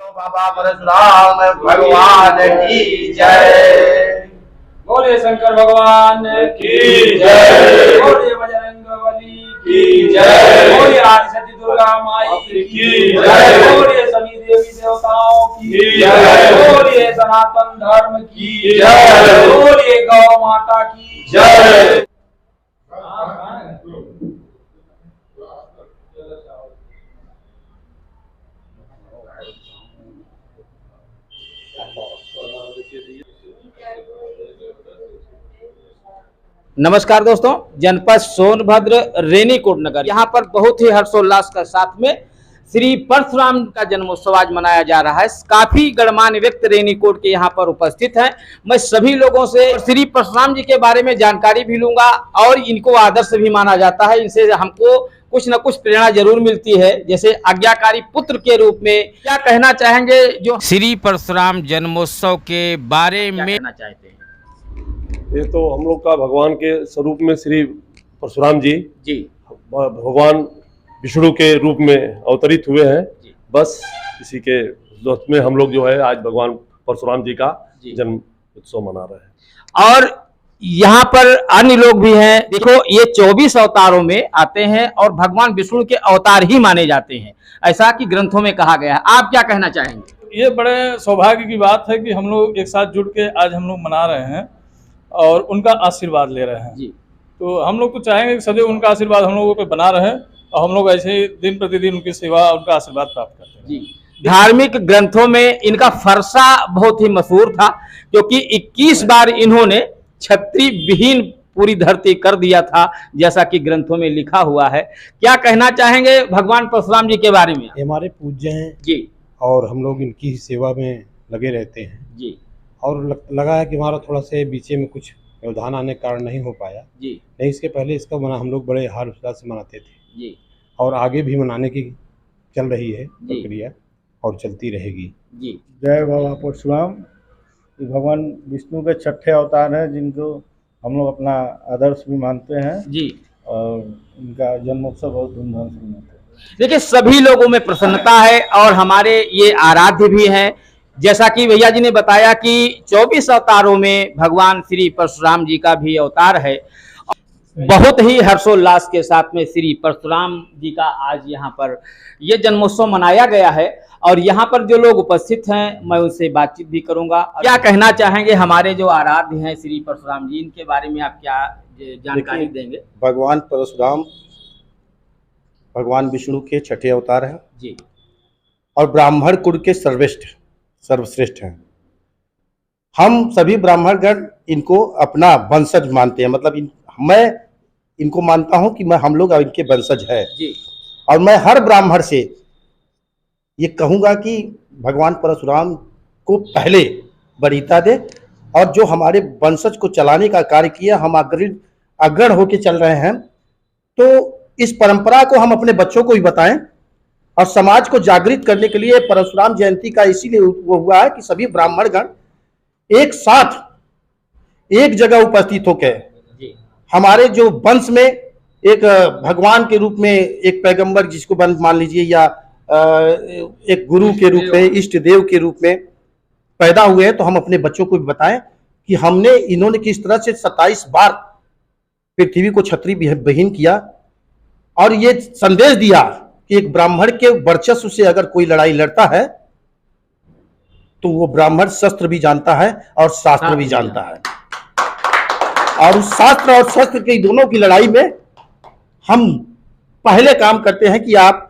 बाबा परशुराम भगवान की जय। बोले शंकर भगवान की जय। बोले बजरंगबली की जय। बोले आदिशक्ति दुर्गा माई की जय। बोले सभी देवी देवताओं की जय। बोले सनातन धर्म की जय। बोले गौ माता की जय। नमस्कार दोस्तों, जनपद सोनभद्र रेनीकोट नगर यहाँ पर बहुत ही हर्षोल्लास के साथ में श्री परशुराम का जन्मोत्सव आज मनाया जा रहा है। काफी गणमान्य व्यक्ति रेनीकोट के यहाँ पर उपस्थित हैं। मैं सभी लोगों से श्री परशुराम जी के बारे में जानकारी भी लूंगा और इनको आदर्श भी माना जाता है। इनसे हमको कुछ न कुछ प्रेरणा जरूर मिलती है। जैसे आज्ञाकारी पुत्र के रूप में क्या कहना चाहेंगे जो श्री परशुराम जन्मोत्सव के बारे में कहना चाहते हैं? ये तो हम लोग का भगवान के स्वरूप में श्री परशुराम जी भगवान विष्णु के रूप में अवतरित हुए हैं। बस इसी के दोस्त में हम लोग जो है आज भगवान परशुराम जी का जन्म उत्सव मना रहे हैं। और यहाँ पर अन्य लोग भी हैं। देखो, ये 24 अवतारों में आते हैं और भगवान विष्णु के अवतार ही माने जाते हैं, ऐसा कि ग्रंथों में कहा गया है। आप क्या कहना चाहेंगे? ये बड़े सौभाग्य की बात है कि हम लोग एक साथ जुड़ के आज हम लोग मना रहे हैं और उनका आशीर्वाद ले रहे हैं जी। तो हम लोग तो चाहेंगे कि सदैव उनका आशीर्वाद हम लोगों पे बना रहे और हम लोग ऐसे ही दिन प्रतिदिन उनकी सेवा उनका आशीर्वाद प्राप्त करते हैं जी। धार्मिक ग्रंथों में इनका फरसा बहुत ही मशहूर था, क्योंकि 21 बार इन्होंने छत्री विहीन पूरी धरती कर दिया था, जैसा कि ग्रंथों में लिखा हुआ है। क्या कहना चाहेंगे भगवान परशुराम जी के बारे में? हमारे पूज्य हैं जी और हम लोग इनकी सेवा में लगे रहते हैं जी। और लगा है कि हमारा थोड़ा से बीचे में कुछ व्यवधान आने के कारण नहीं हो पाया जी। नहीं, इसके पहले इसका हम लोग बड़े हार उल्लास से मनाते थे जी। और आगे भी मनाने की चल रही है प्रक्रिया और चलती रहेगी जी। जय बाबा परशुराम। भगवान विष्णु के छठे अवतार हैं जिनको हम लोग अपना आदर्श भी मानते हैं जी। और इनका जन्मोत्सव बहुत धूमधाम से मनाते हैं। देखिए, सभी लोगों में प्रसन्नता है और हमारे ये आराध्य भी हैं। जैसा कि भैया जी ने बताया कि 24 अवतारों में भगवान श्री परशुराम जी का भी अवतार है। बहुत ही हर्षोल्लास के साथ में श्री परशुराम जी का आज यहाँ पर ये जन्मोत्सव मनाया गया है और यहाँ पर जो लोग उपस्थित हैं मैं उनसे बातचीत भी करूंगा। क्या कहना चाहेंगे हमारे जो आराध्य हैं श्री परशुराम जी, इनके बारे में आप क्या जानकारी देंगे? भगवान परशुराम भगवान विष्णु के छठे अवतार हैं जी और ब्राह्मण कुल के सर्वश्रेष्ठ हैं। हम सभी ब्राह्मणगण इनको अपना वंशज मानते हैं। मतलब मैं इनको मानता हूं कि हम लोग इनके वंशज है जी। और मैं हर ब्राह्मण से ये कहूंगा कि भगवान परशुराम को पहले वरीयता दे और जो हमारे वंशज को चलाने का कार्य किया, हम अग्रणी होके चल रहे हैं, तो इस परंपरा को हम अपने बच्चों को भी बताएं और समाज को जागृत करने के लिए परशुराम जयंती का इसीलिए वो हुआ है कि सभी ब्राह्मणगण एक साथ एक जगह उपस्थित होकर हमारे जो वंश में एक भगवान के रूप में एक पैगंबर जिसको मान लीजिए या एक गुरु के रूप में, इष्ट देव के रूप में पैदा हुए हैं, तो हम अपने बच्चों को भी बताएं कि इन्होंने किस तरह से 27 बार पृथ्वी को छत्री विहीन किया और ये संदेश दिया कि एक ब्राह्मण के वर्चस्व से अगर कोई लड़ाई लड़ता है तो वो ब्राह्मण शस्त्र भी जानता है और शास्त्र भी जानता है। और उस शास्त्र और शस्त्र की दोनों की लड़ाई में हम पहले काम करते हैं कि आप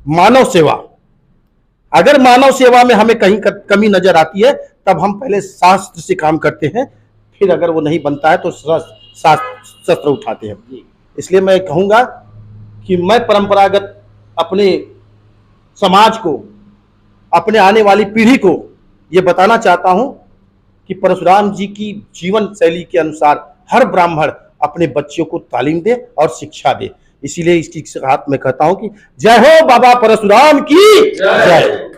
मानव सेवा, अगर मानव सेवा में हमें कहीं कमी नजर आती है तब हम पहले शास्त्र से काम करते हैं, फिर अगर वो नहीं बनता है तो शस्त्र उठाते हैं। इसलिए मैं कहूंगा कि मैं परंपरागत अपने समाज को, अपने आने वाली पीढ़ी को ये बताना चाहता हूं कि परशुराम जी की जीवन शैली के अनुसार हर ब्राह्मण अपने बच्चों को तालीम दे और शिक्षा दे। इसीलिए इसकी साथ मैं कहता हूं कि जय हो बाबा परशुराम की जय।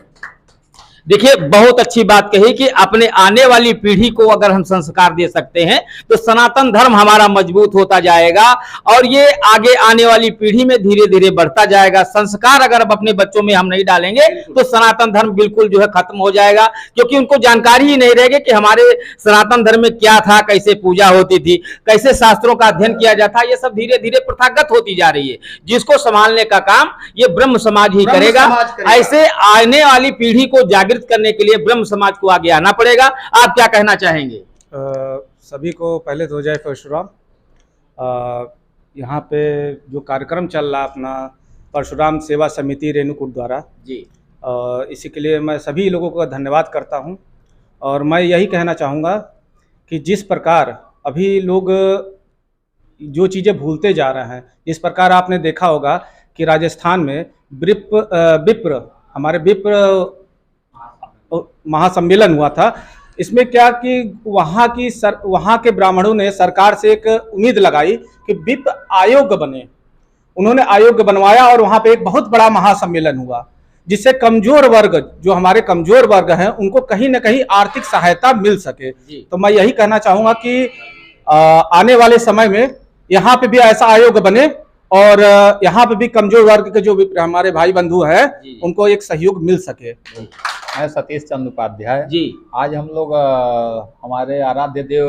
देखिए बहुत अच्छी बात कही कि अपने आने वाली पीढ़ी को अगर हम संस्कार दे सकते हैं तो सनातन धर्म हमारा मजबूत होता जाएगा और ये आगे आने वाली पीढ़ी में धीरे धीरे बढ़ता जाएगा। संस्कार अगर अब अपने बच्चों में हम नहीं डालेंगे तो सनातन धर्म बिल्कुल जो है खत्म हो जाएगा, क्योंकि उनको जानकारी ही नहीं रहेगी कि हमारे सनातन धर्म में क्या था, कैसे पूजा होती थी, कैसे शास्त्रों का अध्ययन किया जाता। ये सब धीरे धीरे प्रथागत होती जा रही है, जिसको संभालने का काम ये ब्रह्म समाज ही करेगा। ऐसे आने वाली पीढ़ी को जागृत करने के लिए ब्रह्म समाज को आगे आना पड़ेगा। आप क्या कहना चाहेंगे? सभी को पहले तो जय परशुराम। यहाँ पे जो कार्यक्रम चल रहा अपना परशुराम सेवा समिति रेणुकूट द्वारा जी, इसी के लिए मैं सभी लोगों का धन्यवाद करता हूँ। और मैं यही कहना चाहूँगा कि जिस प्रकार अभी लोग जो चीज़ें भूलते जा रहे हैं, इस प्रकार आपने देखा होगा कि राजस्थान में हमारे विप्र महासम्मेलन हुआ था। इसमें क्या कि वहाँ के ब्राह्मणों ने सरकार से एक उम्मीद लगाई कि विप्र आयोग बने। उन्होंने आयोग बनवाया और वहाँ पे एक बहुत बड़ा महासम्मेलन हुआ, जिससे कमजोर वर्ग, जो हमारे कमजोर वर्ग हैं, उनको कहीं ना कहीं आर्थिक सहायता मिल सके। तो मैं यही कहना चाहूँगा कि आने वाले समय में यहाँ पे भी ऐसा आयोग बने और यहाँ पे भी कमजोर वर्ग के जो हमारे भाई बंधु हैं उनको एक सहयोग मिल सके। मैं सतीश चंद्र उपाध्याय जी। आज हम लोग हमारे आराध्य देव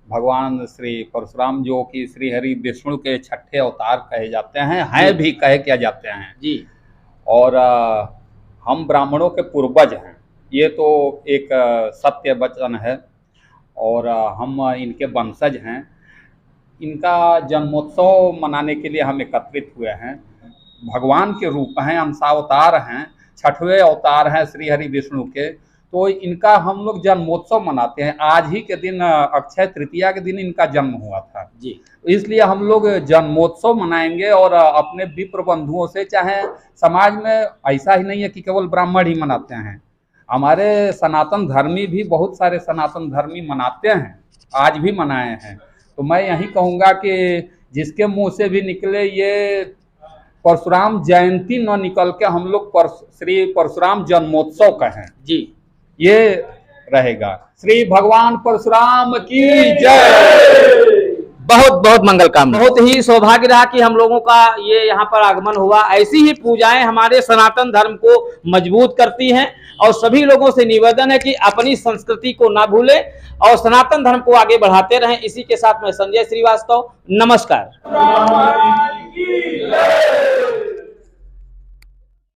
भगवान श्री परशुराम, जो कि श्री हरि विष्णु के छठे अवतार कहे जाते हैं भी कहे किया जाते हैं जी। और हम ब्राह्मणों के पूर्वज हैं, ये तो एक सत्य वचन है और हम इनके वंशज हैं। इनका जन्मोत्सव मनाने के लिए हम एकत्रित हुए हैं। भगवान के रूप हैं, अंशावतार हैं, छठवें अवतार हैं श्री हरि विष्णु के। तो इनका हम लोग जन्मोत्सव मनाते हैं। आज ही के दिन अक्षय तृतीया के दिन इनका जन्म हुआ था जी, इसलिए हम लोग जन्मोत्सव मनाएंगे। और अपने विप्र बंधुओं से, चाहे समाज में ऐसा ही नहीं है कि केवल ब्राह्मण ही मनाते हैं, हमारे सनातन धर्मी भी बहुत सारे सनातन धर्मी मनाते हैं, आज भी मनाए हैं। तो मैं यही कहूँगा कि जिसके मुंह से भी निकले ये परशुराम जयंती न निकल के हम लोग श्री परशुराम जन्मोत्सव कहें जी, ये रहेगा। श्री भगवान परशुराम की जय। बहुत बहुत मंगल कामना। बहुत ही सौभाग्य रहा कि हम लोगों का ये यहाँ पर आगमन हुआ। ऐसी ही पूजाएं हमारे सनातन धर्म को मजबूत करती हैं और सभी लोगों से निवेदन है कि अपनी संस्कृति को ना भूलें और सनातन धर्म को आगे बढ़ाते रहें। इसी के साथ मैं संजय श्रीवास्तव, नमस्कार।